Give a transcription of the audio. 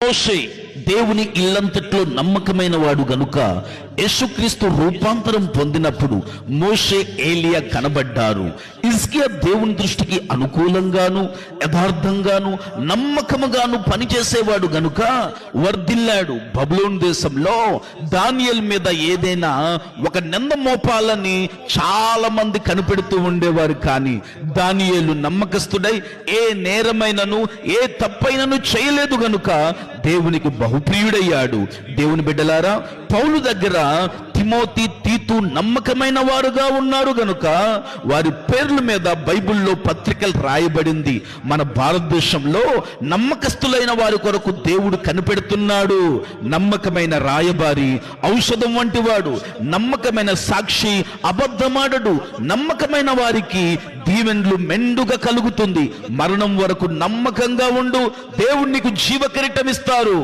మోషే దేవుని ఇల్లంతట్లో నమ్మకమైన వాడు గనుక యేసుక్రీస్తు రూపాంతరం పొందినప్పుడు మోషే ఏలియా కనబడ్డారు. హిజ్కియా దేవుని దృష్టికి అనుకూలంగాను యథార్థంగాను నమ్మకముగాను పనిచేసేవాడు గనుక వర్ధిల్లాడు. బబులోను దేశంలో దానియేలు మీద ఏదైనా ఒక నింద మోపాలని చాలా మంది కనిపెడుతూ ఉండేవారు. కానీ దానియేలు నమ్మకస్తుడై ఏ నేరమైనను ఏ తప్పైనను చేయలేదు గనుక దేవునికి బహుప్రియుడయ్యాడు. దేవుని బిడ్డలారా, పౌలు దగ్గర తిమోతి, తీతు నమ్మకమైన వారుగా ఉన్నారు గనుక వారి పేర్ల మీద బైబిల్లో పత్రికలు రాయబడింది. మన భారతదేశంలో నమ్మకస్తులైన వారి కొరకు దేవుడు కనిపెడుతున్నాడు. నమ్మకమైన రాయబారి ఔషధం వంటి వాడు, నమ్మకమైన సాక్షి అబద్ధమాడడు. నమ్మకమైన వారికి దీవెనలు మెండుగా కలుగుతుంది. మరణం వరకు నమ్మకంగా ఉండు, దేవుడు నీకు జీవ కిరీటం ఇస్తారు.